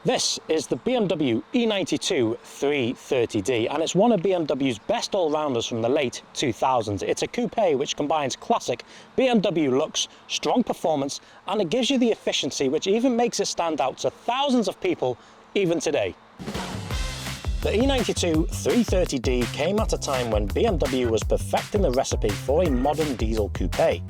This is the BMW E92 330d, and it's one of BMW's best all-rounders from the late 2000s. It's a coupe which combines classic BMW looks, strong performance, and it gives you the efficiency which even makes it stand out to thousands of people even today. The E92 330d came at a time when BMW was perfecting the recipe for a modern diesel coupe.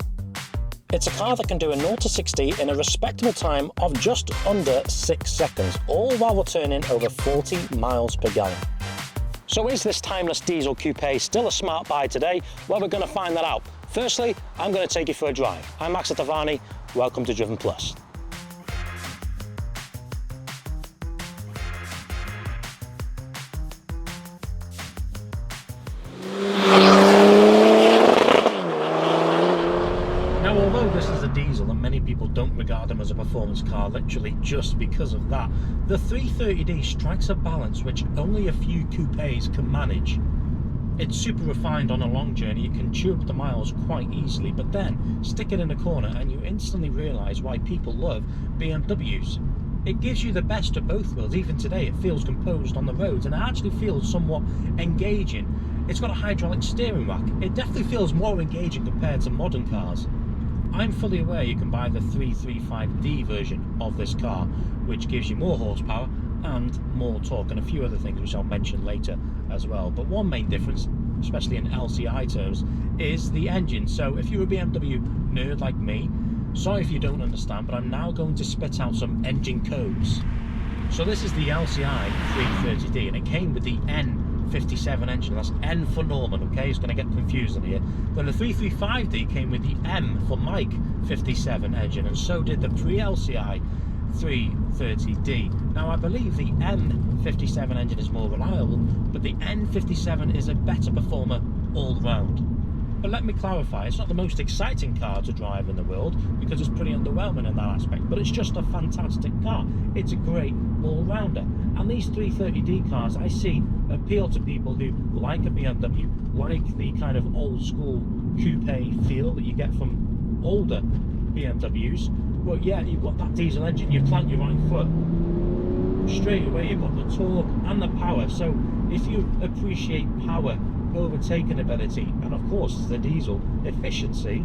It's a car that can do a 0 to 60 in a respectable time of just under 6 seconds, all while returning over 40 miles per gallon. So is this timeless diesel coupe still a smart buy today? Well, we're going to find that out. Firstly, I'm going to take you for a drive. I'm Max Tavani, welcome to Driven Plus. Diesel, and many people don't regard them as a performance car literally just because of that. The 330d strikes a balance which only a few coupes can manage. It's super refined on a long journey, you can chew up the miles quite easily, but then stick it in a corner and you instantly realise why people love BMWs. It gives you the best of both worlds. Even today it feels composed on the roads and it actually feels somewhat engaging. It's got a hydraulic steering rack. It definitely feels more engaging compared to modern cars. I'm fully aware you can buy the 335d version of this car, which gives you more horsepower and more torque and a few other things which I'll mention later as well. But one main difference, especially in LCI terms, is the engine. So if you're a BMW nerd like me, sorry if you don't understand, but I'm now going to spit out some engine codes. So this is the LCI 330d and it came with the N57 engine. That's N for Norman, okay? It's going to get confusing here. Then the 335d came with the M for Mike 57 engine, and so did the pre-LCI 330d. Now I believe the M57 engine is more reliable, but the N57 is a better performer all round. But let me clarify, it's not the most exciting car to drive in the world because it's pretty underwhelming in that aspect, but it's just a fantastic car. It's a great all-rounder. And these 330d cars I see appeal to people who like a BMW, like the kind of old school coupe feel that you get from older BMWs. But yeah, you've got that diesel engine, you plant your right foot, straight away you've got the torque and the power. So if you appreciate power, overtaking ability, and of course the diesel efficiency,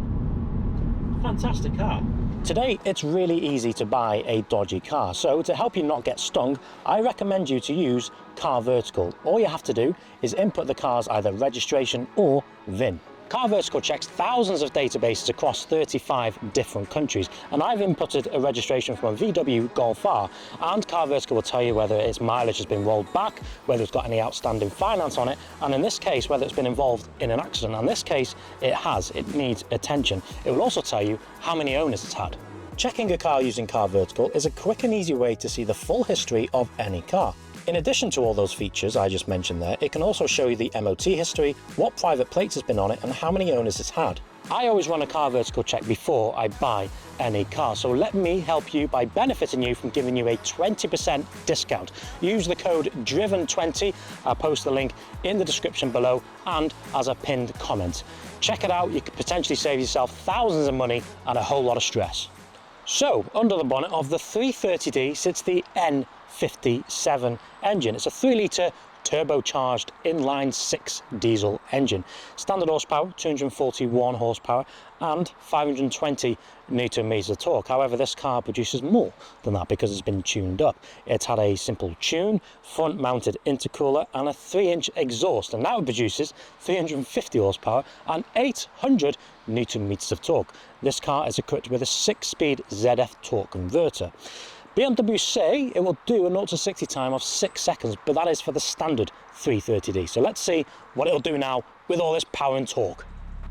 fantastic car. Today it's really easy to buy a dodgy car, so to help you not get stung, I recommend you to use Car Vertical. All you have to do is input the car's either registration or VIN. Car Vertical checks thousands of databases across 35 different countries, and I've inputted a registration from a VW Golf R, and Car Vertical will tell you whether its mileage has been rolled back, whether it's got any outstanding finance on it, and in this case whether it's been involved in an accident. In this case it has, it needs attention. It will also tell you how many owners it's had. Checking a car using Car Vertical is a quick and easy way to see the full history of any car. In addition to all those features I just mentioned there, it can also show you the MOT history, what private plates has been on it, and how many owners it's had. I always run a Car Vertical check before I buy any car, so let me help you by benefiting you from giving you a 20% discount. Use the code DRIVEN20, I'll post the link in the description below and as a pinned comment. Check it out, you could potentially save yourself thousands of money and a whole lot of stress. So, under the bonnet of the 330d sits the N57 engine. It's a 3-litre turbocharged inline 6 diesel engine. Standard horsepower, 241 horsepower and 520 Nm of torque. However, this car produces more than that because it's been tuned up. It's had a simple tune, front mounted intercooler and a 3-inch exhaust, and now it produces 350 horsepower and 800 Nm of torque. This car is equipped with a 6-speed ZF torque converter. BMW say it will do a 0 to 60 time of 6 seconds, but that is for the standard 330d. So let's see what it'll do now with all this power and torque.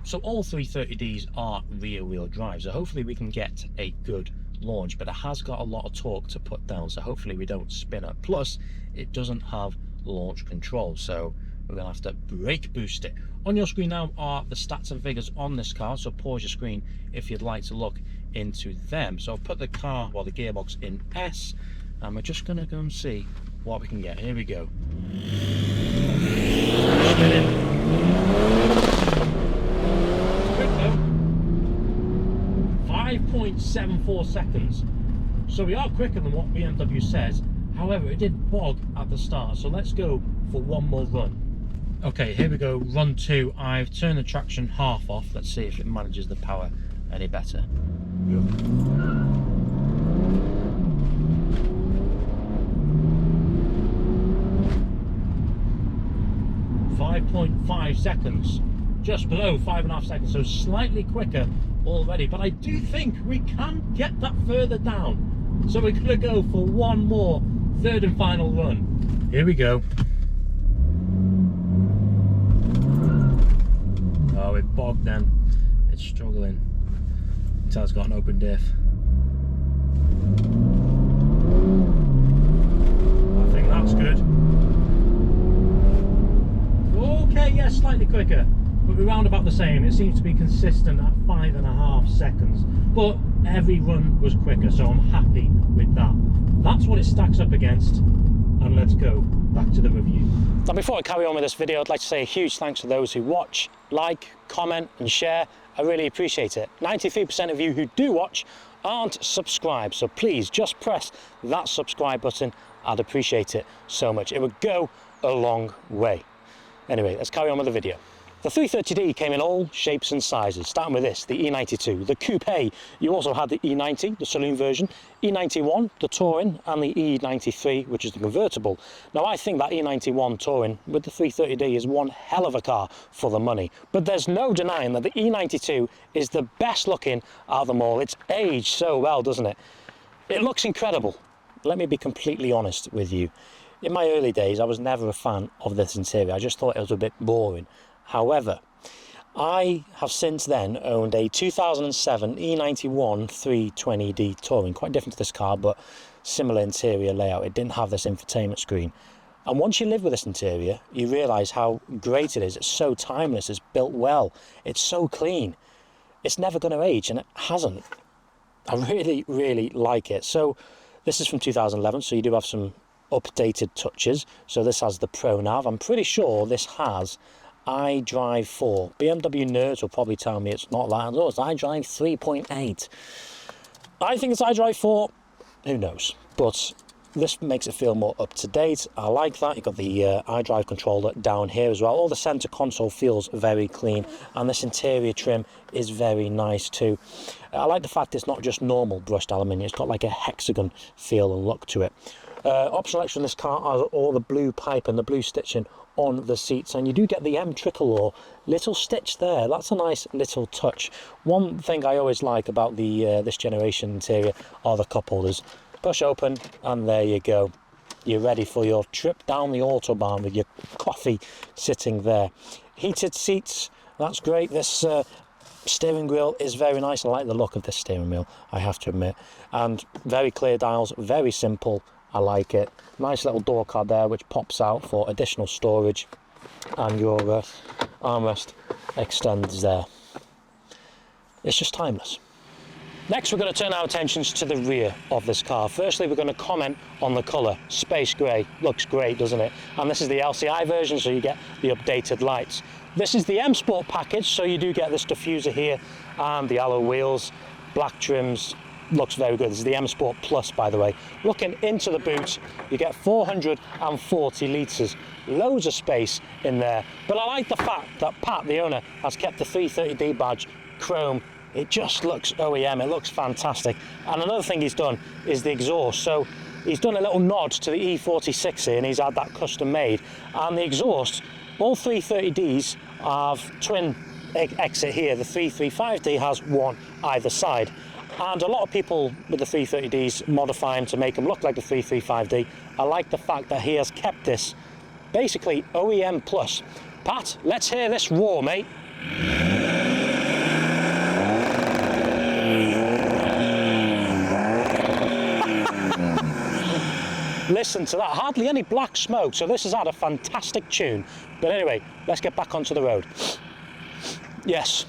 So all 330ds are rear-wheel drive, so hopefully we can get a good launch, but it has got a lot of torque to put down, so hopefully we don't spin it. Plus, it doesn't have launch control, so we're going to have to brake boost it. On your screen now are the stats and figures on this car, so pause your screen if you'd like to look into them. So I've put the car, well, the gearbox in S, and we're just going to go and see what we can get. Here we go. Spinning. Quick though. 5.74 seconds. So we are quicker than what BMW says. However, it did bog at the start, so let's go for one more run. Okay, here we go, run 2. I've turned the traction half off. Let's see if it manages the power any better. Go. 5.5 seconds, just below 5.5 seconds, so slightly quicker already, but I do think we can get that further down. So we're going to go for one more, third and final run. Here we go. Oh, it bogged then. It's struggling. It's got an open diff. I think that's good. Okay, yes, slightly quicker, but we're round about the same. It seems to be consistent at 5.5 seconds, but every run was quicker, so I'm happy with that. That's what it stacks up against, and let's go back to the review. Now, before I carry on with this video, I'd like to say a huge thanks to those who watch, like, comment and share. I really appreciate it. 93% of you who do watch aren't subscribed, so please just press that subscribe button. I'd appreciate it so much. It would go a long way. Anyway, let's carry on with the video. The 330d came in all shapes and sizes, starting with this, the E92, the coupe. You also had the E90, the saloon version, E91, the touring, and the E93, which is the convertible. Now, I think that E91 touring with the 330d is one hell of a car for the money, but there's no denying that the E92 is the best looking out of them all. It's aged so well, doesn't it? It looks incredible. Let me be completely honest with you. In my early days, I was never a fan of this interior. I just thought it was a bit boring. However, I have since then owned a 2007 E91 330d Touring, quite different to this car, but similar interior layout. It didn't have this infotainment screen. And once you live with this interior, you realise how great it is. It's so timeless, it's built well, it's so clean. It's never going to age, and it hasn't. I really, really like it. So this is from 2011, so you do have some updated touches. So this has the Pro Nav. I'm pretty sure this has iDrive 4. BMW nerds will probably tell me it's not that. No, it's iDrive 3.8. I think it's iDrive 4. Who knows? But this makes it feel more up to date. I like that. You've got the iDrive controller down here as well. All the center console feels very clean, and this interior trim is very nice too. I like the fact it's not just normal brushed aluminium. It's got like a hexagon feel and look to it. Optional extra in this car are all the blue pipe and the blue stitching on the seats, and you do get the M tricolor little stitch there. That's a nice little touch. One thing I always like about the this generation interior are the cup holders. Push open and there you go. You're ready for your trip down the autobahn with your coffee sitting there. Heated seats, that's great. This steering wheel is very nice. I like the look of this steering wheel, I have to admit. And very clear dials, very simple. I like it. Nice little door card there which pops out for additional storage, and your armrest extends there. It's just timeless. Next, we're going to turn our attentions to the rear of this car. Firstly, we're going to comment on the colour. Space grey. Looks great, doesn't it? And this is the LCI version, so you get the updated lights. This is the M Sport package, so you do get this diffuser here and the alloy wheels, black trims. Looks very good. This is the M Sport Plus, by the way. Looking into the boot, you get 440 litres. Loads of space in there. But I like the fact that Pat, the owner, has kept the 330d badge chrome. It just looks OEM. It looks fantastic. And another thing he's done is the exhaust. So he's done a little nod to the E46 here, and he's had that custom made. And the exhaust, all 330ds have twin exit here. The 335d has one either side. And a lot of people with the 330ds modify them to make them look like the 335d. I like the fact that he has kept this basically OEM plus. Pat, let's hear this roar, mate. Listen to that, hardly any black smoke, so this has had a fantastic tune. But anyway, let's get back onto the road. Yes,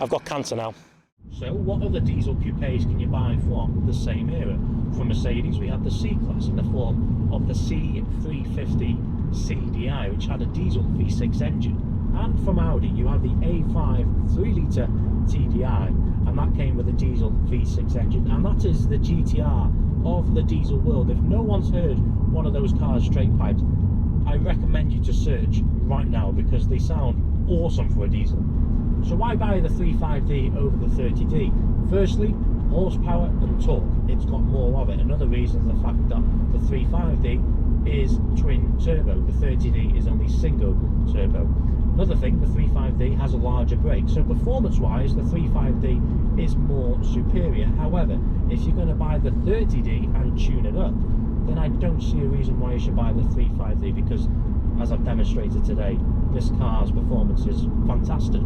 I've got cancer now. So what other diesel coupes can you buy from the same era? From Mercedes, we had the C-Class in the form of the C350 CDI, which had a diesel V6 engine. And from Audi, you had the A5 3-litre TDI, and that came with a diesel V6 engine. And that is the GTR of the diesel world. If no one's heard one of those cars straight piped, I recommend you to search right now because they sound awesome for a diesel. So why buy the 3.5D over the 30D? Firstly, horsepower and torque. It's got more of it. Another reason is the fact that the 3.5D is twin turbo, the 30D is only single turbo. Another thing, the 3.5D has a larger brake, so performance wise the 3.5D is more superior. However, if you're going to buy the 30D and tune it up, then I don't see a reason why you should buy the 3.5D, because as I've demonstrated today, this car's performance is fantastic.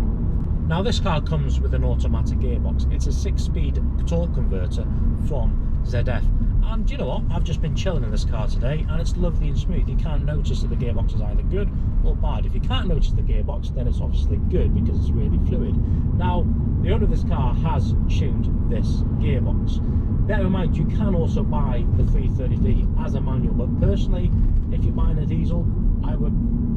Now this car comes with an automatic gearbox. It's a 6-speed torque converter from ZF. And you know what? I've just been chilling in this car today and it's lovely and smooth. You can't notice that the gearbox is either good or bad. If you can't notice the gearbox, then it's obviously good because it's really fluid. Now, the owner of this car has tuned this gearbox. Bear in mind, you can also buy the 330D as a manual, but personally, if you're buying a diesel, I would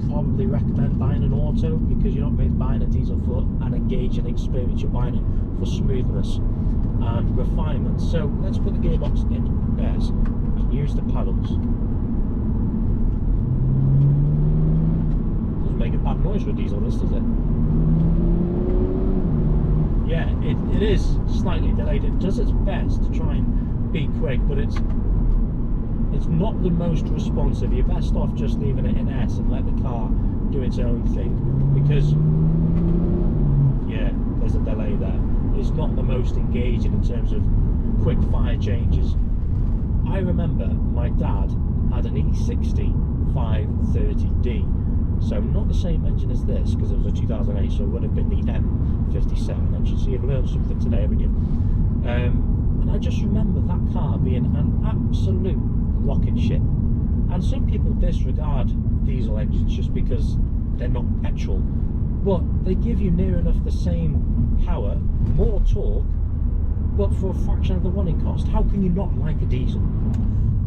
probably recommend buying an auto, because you're not really buying a diesel for an engaging experience, you're buying it for smoothness and refinement. So let's put the gearbox in first and use the paddles. Doesn't make a bad noise for a diesel, this, does it? Yeah, it is slightly delayed. It does its best to try and be quick, but it's not the most responsive. You're best off just leaving it in S and let the car do its own thing, because yeah, there's a delay there. It's not the most engaging in terms of quick fire changes. I remember my dad had an E92 330d, so not the same engine as this, because it was a 2008, so it would have been the M57 engine. So you've learned something today, haven't you? And I just remember that car being an absolute rocket ship. And some people disregard diesel engines just because they're not petrol, but they give you near enough the same power, more torque, but for a fraction of the running cost. How can you not like a diesel?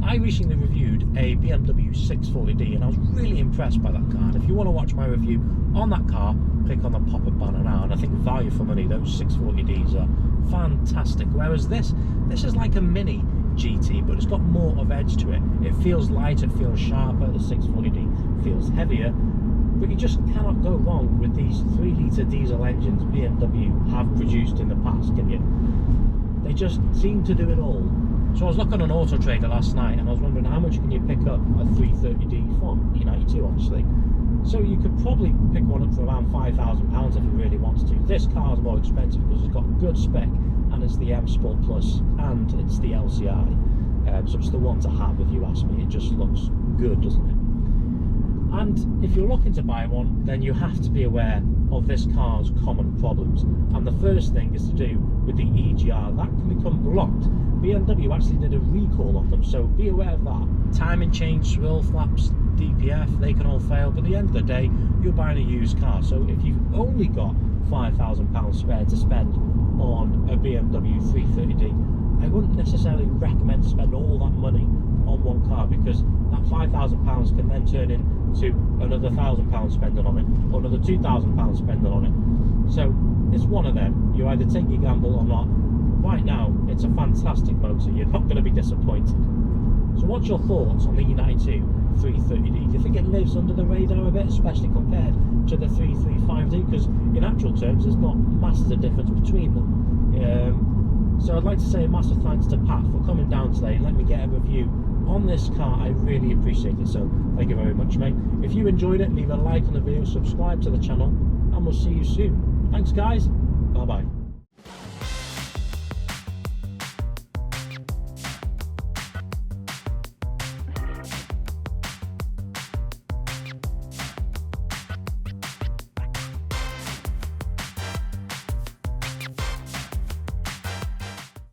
I recently reviewed a BMW 640d and I was really impressed by that car. And if you want to watch my review on that car, click on the pop-up banner now. And I think value for money, those 640ds are fantastic. Whereas this is like a mini GT, but it's got more of edge to it. It feels lighter, it feels sharper. The 640d feels heavier. But you just cannot go wrong with these 3-litre diesel engines BMW have produced in the past, can you? They just seem to do it all. So I was looking on Auto Trader last night and I was wondering how much can you pick up a 330d from E92, obviously. So you could probably pick one up for around £5,000 if you really wanted to. This car is more expensive because it's got good spec and it's the M Sport Plus and it's the LCI. So it's the one to have if you ask me. It just looks good, doesn't it? And if you're looking to buy one, then you have to be aware of this car's common problems. And the first thing is to do with the EGR. That can become blocked. BMW actually did a recall on them, so be aware of that. Timing chain, swirl flaps, DPF, they can all fail, but at the end of the day, you're buying a used car. So if you've only got £5,000 spare to spend on a BMW 330d, I wouldn't necessarily recommend to spend all that money on one car, because that £5,000 can then turn into another £1,000 spending on it, or another £2,000 spending on it. So it's one of them. You either take your gamble or not. Right now, it's a fantastic motor. You're not going to be disappointed. So what's your thoughts on the E92 330d? Do you think it lives under the radar a bit, especially compared to the 335d? Because in actual terms, there's not masses of difference between them. So I'd like to say a massive thanks to Pat for coming down today and let me get a review on this car. I really appreciate it, so thank you very much, mate. If you enjoyed it, leave a like on the video, subscribe to the channel, and we'll see you soon. Thanks, guys. Bye-bye.